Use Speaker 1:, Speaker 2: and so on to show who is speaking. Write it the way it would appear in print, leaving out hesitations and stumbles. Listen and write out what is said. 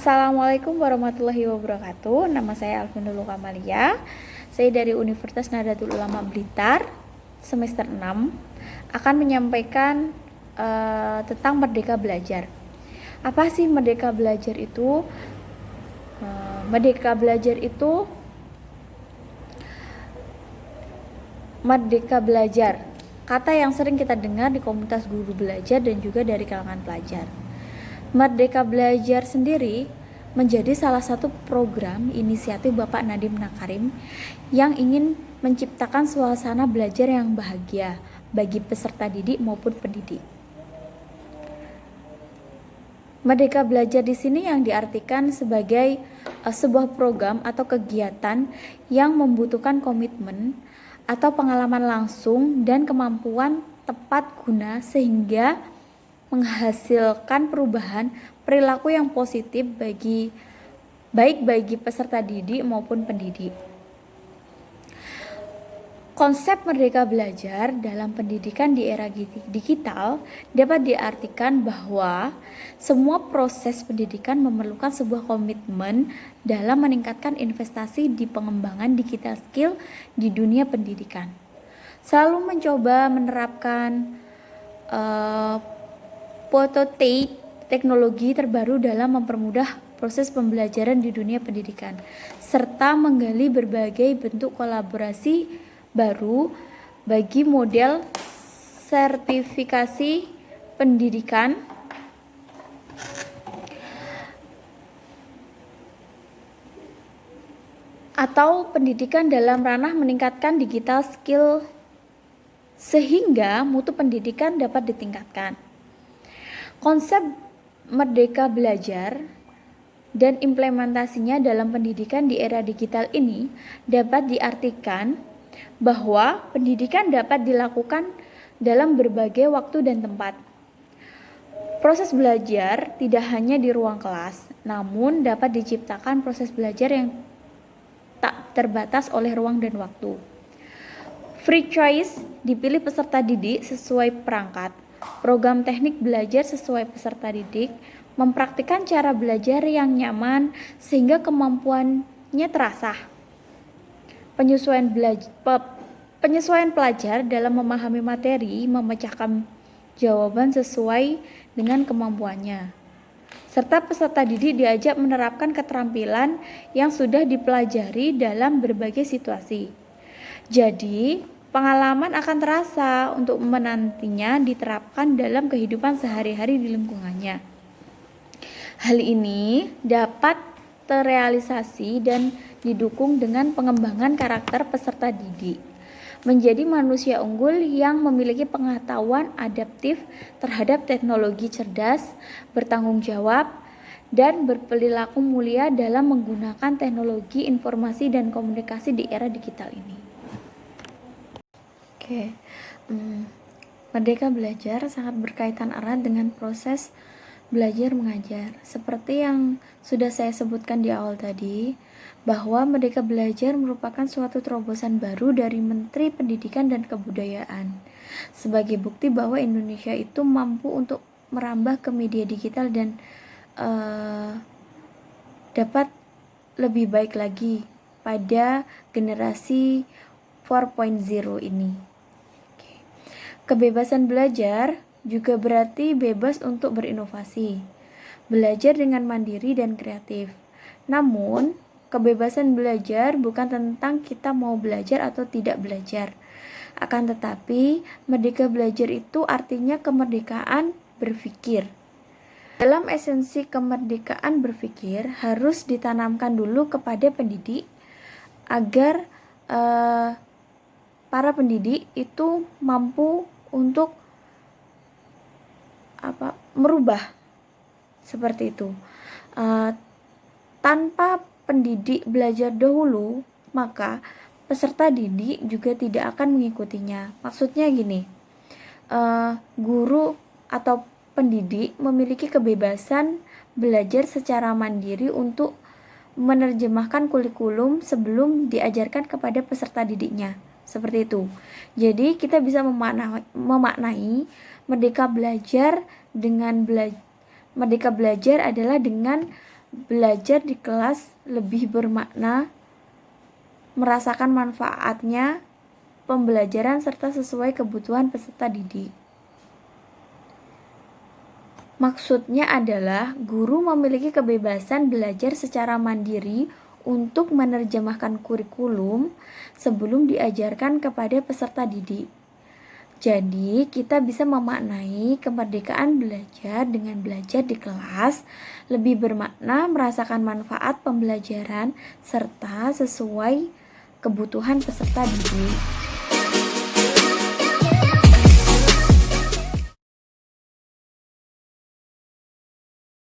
Speaker 1: Assalamualaikum warahmatullahi wabarakatuh. Nama saya Alvin Kamalia. Saya dari Universitas Nahdlatul Ulama Blitar, semester 6, akan menyampaikan tentang Merdeka Belajar. Apa sih Merdeka Belajar itu? Merdeka Belajar, kata yang sering kita dengar di komunitas guru belajar dan juga dari kalangan pelajar. Merdeka Belajar sendiri menjadi salah satu program inisiatif Bapak Nadiem Makarim yang ingin menciptakan suasana belajar yang bahagia bagi peserta didik maupun pendidik. Merdeka Belajar di sini yang diartikan sebagai sebuah program atau kegiatan yang membutuhkan komitmen atau pengalaman langsung dan kemampuan tepat guna sehingga menghasilkan perubahan perilaku yang positif baik bagi peserta didik maupun pendidik. Konsep Merdeka Belajar dalam pendidikan di era digital dapat diartikan bahwa semua proses pendidikan memerlukan sebuah komitmen dalam meningkatkan investasi di pengembangan digital skill di dunia pendidikan. Selalu mencoba menerapkan prototipe teknologi terbaru dalam mempermudah proses pembelajaran di dunia pendidikan, serta menggali berbagai bentuk kolaborasi baru bagi model sertifikasi pendidikan atau pendidikan dalam ranah meningkatkan digital skill sehingga mutu pendidikan dapat ditingkatkan. Konsep Merdeka Belajar dan implementasinya dalam pendidikan di era digital ini dapat diartikan bahwa pendidikan dapat dilakukan dalam berbagai waktu dan tempat. Proses belajar tidak hanya di ruang kelas, namun dapat diciptakan proses belajar yang tak terbatas oleh ruang dan waktu. Free choice dipilih peserta didik sesuai perangkat. Program teknik belajar sesuai peserta didik, mempraktikkan cara belajar yang nyaman sehingga kemampuannya terasah. Penyesuaian pelajar dalam memahami materi, memecahkan jawaban sesuai dengan kemampuannya. Serta peserta didik diajak menerapkan keterampilan yang sudah dipelajari dalam berbagai situasi. Jadi, pengalaman akan terasa untuk menantinya diterapkan dalam kehidupan sehari-hari di lingkungannya. Hal ini dapat terrealisasi dan didukung dengan pengembangan karakter peserta didik, menjadi manusia unggul yang memiliki pengetahuan adaptif terhadap teknologi cerdas, bertanggung jawab, dan berperilaku mulia dalam menggunakan teknologi informasi dan komunikasi di era digital ini. Merdeka Belajar sangat berkaitan erat dengan proses belajar mengajar. Seperti yang sudah saya sebutkan di awal tadi, bahwa Merdeka Belajar merupakan suatu terobosan baru dari Menteri Pendidikan dan Kebudayaan sebagai bukti bahwa Indonesia itu mampu untuk merambah ke media digital dan dapat lebih baik lagi pada generasi 4.0 ini. Kebebasan belajar juga berarti bebas untuk berinovasi, belajar dengan mandiri dan kreatif. Namun, kebebasan belajar bukan tentang kita mau belajar atau tidak belajar. Akan tetapi, merdeka belajar itu artinya kemerdekaan berpikir. Dalam esensi kemerdekaan berpikir harus ditanamkan dulu kepada pendidik agar para pendidik itu mampu untuk merubah seperti itu. Tanpa pendidik belajar dahulu, maka peserta didik juga tidak akan mengikutinya. Maksudnya gini, guru atau pendidik memiliki kebebasan belajar secara mandiri untuk menerjemahkan kurikulum sebelum diajarkan kepada peserta didiknya. Seperti itu. Jadi kita bisa memaknai Merdeka Belajar adalah dengan belajar di kelas lebih bermakna, merasakan manfaatnya pembelajaran serta sesuai kebutuhan peserta didik. Maksudnya adalah guru memiliki kebebasan belajar secara mandiri untuk menerjemahkan kurikulum sebelum diajarkan kepada peserta didik. Jadi, kita bisa memaknai kemerdekaan belajar dengan belajar di kelas lebih bermakna merasakan manfaat pembelajaran serta sesuai kebutuhan peserta didik.